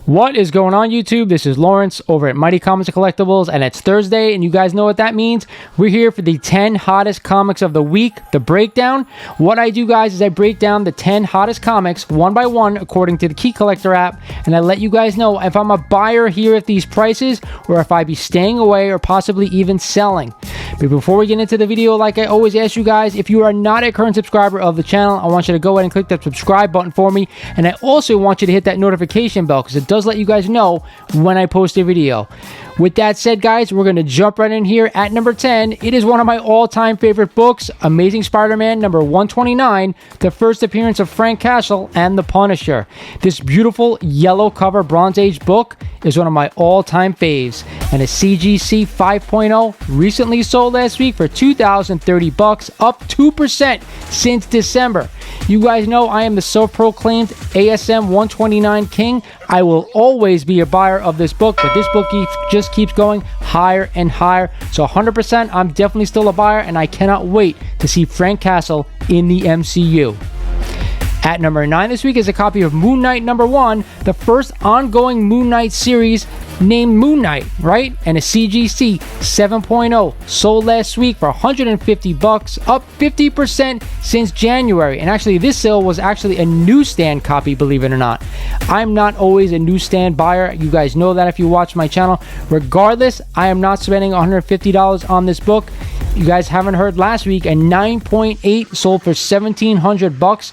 What is going on, YouTube? This is Lawrence over at Mighty Comics and Collectibles, and it's Thursday, and you guys know what that means. We're here for the 10 hottest comics of the week, the breakdown. What I do, guys, is I break down the 10 hottest comics one by one according to the Key Collector app, and I let you guys know if I'm a buyer here at these prices or if I be staying away or possibly even selling. But before we get into the video, like I always ask you guys, if you are not a current subscriber of the channel, I want you to go ahead and click that subscribe button for me, and I also want you to hit that notification bell because it does let you guys know when I post a video. With that said, guys, we're going to jump right in here at number 10. It is one of my all-time favorite books, Amazing Spider-Man number 129, the first appearance of Frank Castle and the Punisher. This beautiful yellow cover Bronze Age book is one of my all-time faves, and a CGC 5.0 recently sold last week for $2,030, up 2% since December. You guys know I am the self-proclaimed ASM 129 king. I will always be a buyer of this book, but this book just keeps going higher and higher. So 100%, I'm definitely still a buyer, and I cannot wait to see Frank Castle in the MCU. At number 9 this week is a copy of Moon Knight number 1, the first ongoing Moon Knight series named Moon Knight, right? And a CGC 7.0 sold last week for $150, up 50% since January. And actually, this sale was actually a newsstand copy, believe it or not. I'm not always a newsstand buyer. You guys know that if you watch my channel. Regardless, I am not spending $150 on this book. You guys haven't heard last week, a 9.8 sold for $1,700.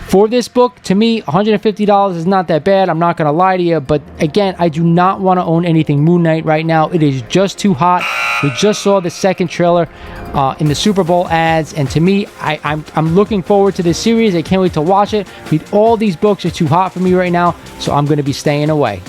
For this book, to me, $150 is not that bad. I'm not going to lie to you. But again, I do not want to own anything Moon Knight right now. It is just too hot. We just saw the second trailer in the Super Bowl ads. And to me, I'm looking forward to this series. I can't wait to watch it. All these books are too hot for me right now. So I'm going to be staying away.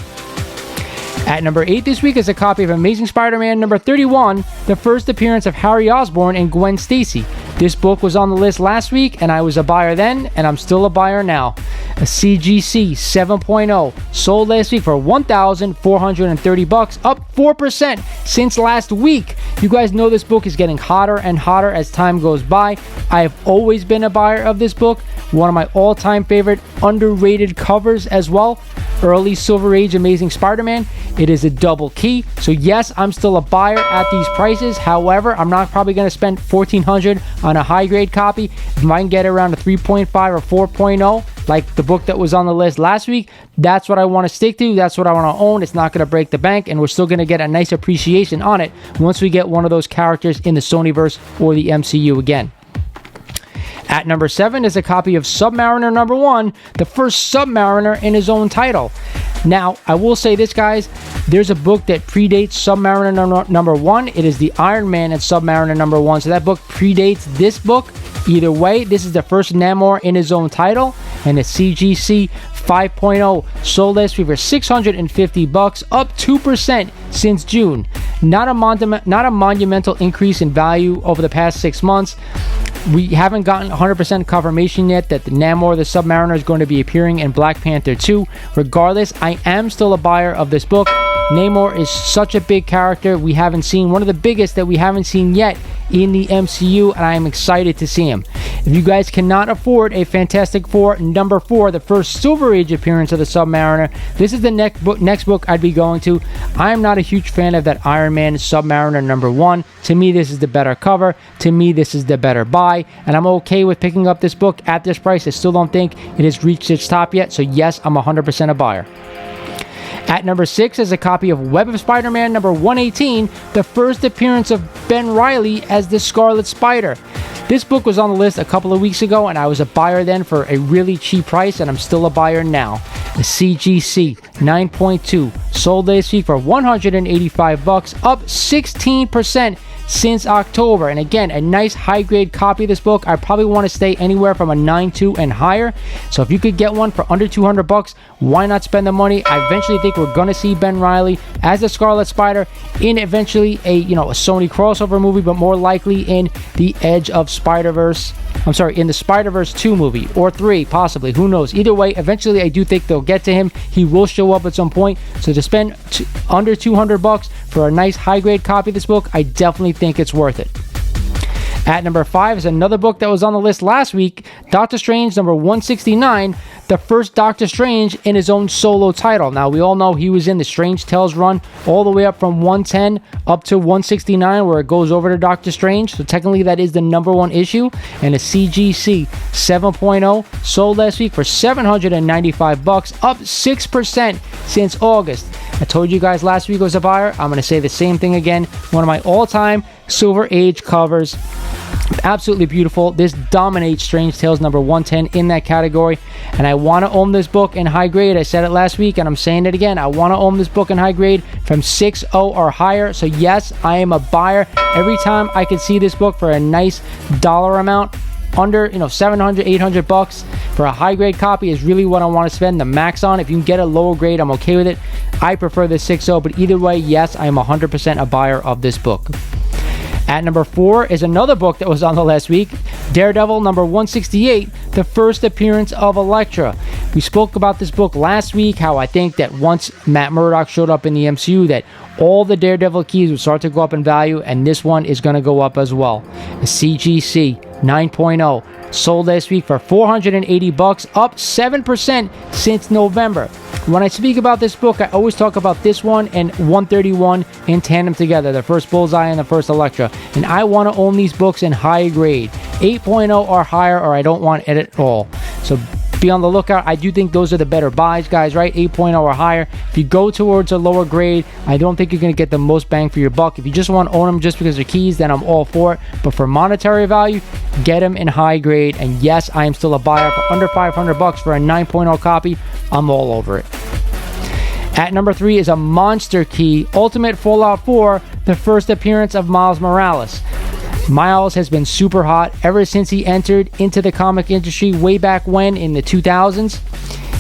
At number 8 this week is a copy of Amazing Spider-Man number 31, the first appearance of Harry Osborn and Gwen Stacy. This book was on the list last week, and I was a buyer then, and I'm still a buyer now. A CGC 7.0 sold last week for $1,430, up 4% since last week. You guys know this book is getting hotter and hotter as time goes by. I have always been a buyer of this book. One of my all-time favorite underrated covers as well. Early Silver Age Amazing Spider-Man. It is a double key. So yes, I'm still a buyer at these prices. However, I'm not probably going to spend $1,400 on a high grade copy. If I can get around a 3.5 or 4.0, like the book that was on the list last week, that's what I want to stick to. That's what I want to own. It's not going to break the bank, and we're still going to get a nice appreciation on it once we get one of those characters in the Sonyverse or the MCU again. At number 7 is a copy of Submariner number 1, the first Submariner in his own title. Now, I will say this, guys. There's a book that predates Submariner number 1. It is the Iron Man and Submariner number 1. So that book predates this book. Either way, this is the first Namor in his own title. And the CGC 5.0 sold last week for $650, up 2% since June. Not a monumental increase in value over the past 6 months. We haven't gotten 100% confirmation yet that the Namor the Submariner is going to be appearing in Black Panther 2. Regardless, I am still a buyer of this book. Namor is such a big character we haven't seen, one of the biggest that we haven't seen yet in the MCU, and I am excited to see him. If you guys cannot afford a Fantastic Four number 4, the first Silver Age appearance of the Submariner, this is the next book I'd be going to. I am not a huge fan of that Iron Man Submariner number 1. To me, this is the better cover. To me, this is the better buy, and I'm okay with picking up this book at this price. I still don't think it has reached its top yet, so yes, I'm 100% a buyer. At number 6 is a copy of Web of Spider-Man number 118, the first appearance of Ben Reilly as the Scarlet Spider. This book was on the list a couple of weeks ago, and I was a buyer then for a really cheap price, and I'm still a buyer now. The CGC 9.2 sold last week for $185, up 16% since October. And again, a nice high-grade copy of this book. I probably want to stay anywhere from a 9.2 and higher. So if you could get one for under $200, why not spend the money? I eventually think we're going to see Ben Reilly as the Scarlet Spider in eventually a Sony crossover movie, but more likely in the Edge of Spider-Verse. I'm sorry, in the Spider-Verse 2 movie, or 3, possibly. Who knows? Either way, eventually I do think they'll get to him. He will show up at some point. So to spend under $200 for a nice high-grade copy of this book, I definitely think it's worth it. At number 5 is another book that was on the list last week, Doctor Strange number 169, the first Doctor Strange in his own solo title. Now, we all know he was in the Strange Tales run all the way up from 110 up to 169, where it goes over to Doctor Strange. So technically that is the #1 issue. And a CGC 7.0 sold last week for $795, up 6% since August. I told you guys last week I was a buyer. I'm going to say the same thing again. One of my all-time Silver Age covers. Absolutely beautiful. This dominates Strange Tales number 110 in that category, and I want to own this book in high grade. I said it last week and I'm saying it again. I want to own this book in high grade from 6.0 or higher. So yes, I am a buyer. Every time I can see this book for a nice dollar amount, under $700, $800 for a high grade copy is really what I want to spend the max on. If you can get a lower grade, I'm okay with it. I prefer the 6.0, but either way, yes, I am 100% a buyer of this book. At number 4 is another book that was on the last week, Daredevil number 168, the first appearance of Elektra. We spoke about this book last week, how I think that once Matt Murdock showed up in the MCU, that all the Daredevil keys would start to go up in value, and this one is going to go up as well. A CGC 9.0 sold last week for $480, up 7% since November. When I speak about this book, I always talk about this one and 131 in tandem together, the first Bullseye and the first Elektra. And I want to own these books in high grade, 8.0 or higher, or I don't want it at all. So be on the lookout. I do think those are the better buys, guys, right? 8.0 or higher. If you go towards a lower grade, I don't think you're going to get the most bang for your buck. If you just want to own them just because they're keys, then I'm all for it. But for monetary value, get them in high grade. And yes, I am still a buyer. For under $500 for a 9.0 copy, I'm all over it. At number 3 is a monster key, Ultimate Fallout 4, the first appearance of Miles Morales. Miles has been super hot ever since he entered into the comic industry way back when in the 2000s.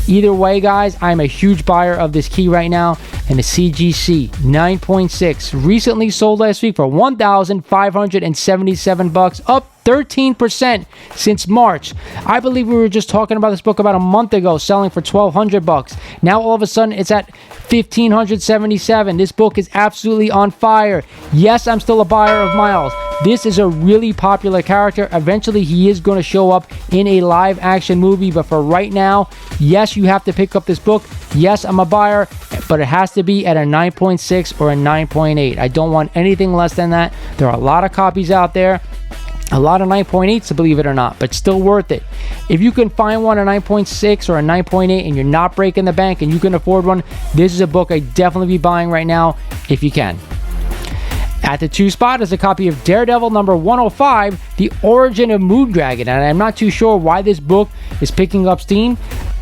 Either way, guys, I'm a huge buyer of this key right now. And the CGC 9.6 recently sold last week for $1,577, up 13% since March. I believe we were just talking about this book about a month ago, selling for $1,200. Now all of a sudden it's at $1,577. This book is absolutely on fire. Yes, I'm still a buyer of Miles. This is a really popular character. Eventually he is going to show up in a live action movie, but for right now, yes, you have to pick up this book. Yes, I'm a buyer, but it has to be at a 9.6 or a 9.8. I don't want anything less than that. There are a lot of copies out there. A lot of 9.8s, believe it or not, but still worth it. If you can find one, a 9.6 or a 9.8, and you're not breaking the bank and you can afford one, this is a book I'd definitely be buying right now if you can. At the 2 spot is a copy of Daredevil number 105, The Origin of Moondragon, and I'm not too sure why this book is picking up steam.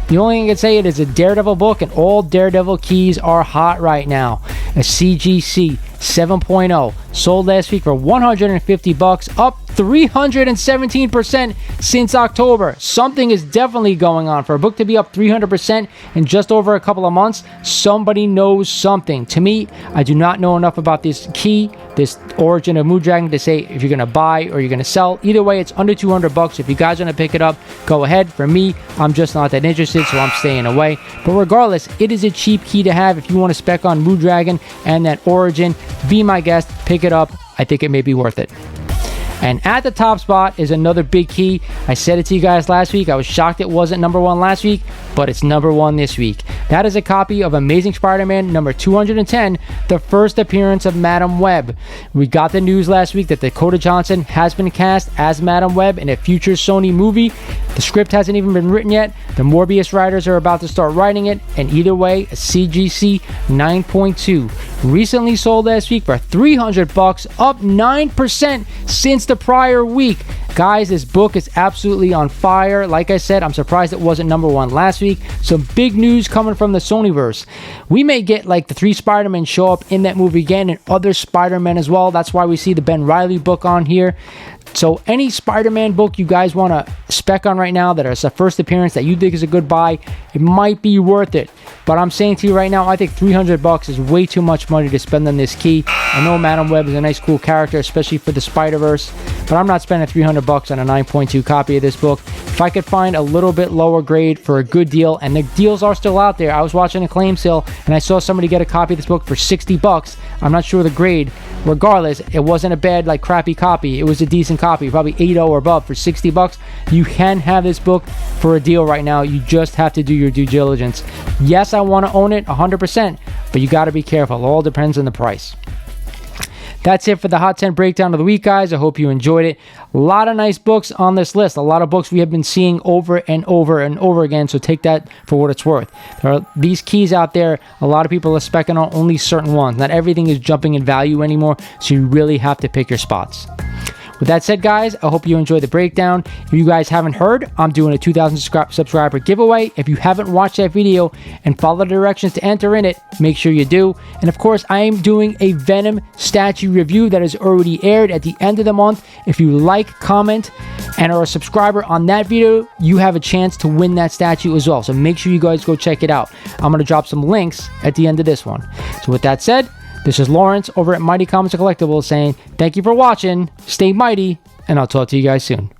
The only thing I can say, it is a Daredevil book, and all Daredevil keys are hot right now. A CGC 7.0 sold last week for $150, up 317% since October. Something is definitely going on. For a book to be up 300% in just over a couple of months, somebody knows something. To me, I do not know enough about this key, this Origin of Moondragon, to say if you're going to buy or you're going to sell. Either way, it's under $200. If you guys want to pick it up, go ahead. For me, I'm just not that interested, so I'm staying away. But regardless, it is a cheap key to have if you want to spec on Moondragon and that Origin. Be my guest, pick it up. I think it may be worth it. And at the top spot is another big key. I said it to you guys last week. I was shocked it wasn't number 1 last week, but it's number 1 this week. That is a copy of Amazing Spider-Man number 210, the first appearance of Madam Web. We got the news last week that Dakota Johnson has been cast as Madam Web in a future Sony movie. The script hasn't even been written yet. The Morbius writers are about to start writing it, and either way, a CGC 9.2 recently sold last week for $300, up 9% since the prior week. Guys, this book is absolutely on fire. Like I said, I'm surprised it wasn't number 1 last week. Some big news coming from the Sonyverse. We may get like the 3 Spider-Men show up in that movie again, and other Spider-Men as well. That's why we see the Ben Reilly book on here. So any Spider-Man book you guys want to spec on right now that is a first appearance that you think is a good buy, it might be worth it. But I'm saying to you right now, I think $300 is way too much money to spend on this key. I know Madam Web is a nice, cool character, especially for the Spider-Verse, but I'm not spending $300 on a 9.2 copy of this book. If I could find a little bit lower grade for a good deal, and the deals are still out there. I was watching a claim sale, and I saw somebody get a copy of this book for $60. I'm not sure the grade, regardless, it wasn't a bad, like, crappy copy. It was a decent copy, probably 8.0 or above for 60 bucks. You can have this book for a deal right now. You just have to do your due diligence. Yes, I want to own it 100%, but you got to be careful. It all depends on the price. That's it for the Hot 10 breakdown of the week, guys. I hope you enjoyed it. A lot of nice books on this list. A lot of books we have been seeing over and over and over again, so take that for what it's worth. There are these keys out there. A lot of people are speccing on only certain ones. Not everything is jumping in value anymore, so you really have to pick your spots. With that said, guys, I hope you enjoyed the breakdown. If you guys haven't heard, I'm doing a 2,000 subscriber giveaway. If you haven't watched that video and follow the directions to enter in it, make sure you do. And of course, I am doing a Venom statue review that is already aired at the end of the month. If you like, comment, and are a subscriber on that video, you have a chance to win that statue as well. So make sure you guys go check it out. I'm going to drop some links at the end of this one. So with that said, this is Lawrence over at Mighty Comics and Collectibles saying thank you for watching, stay mighty, and I'll talk to you guys soon.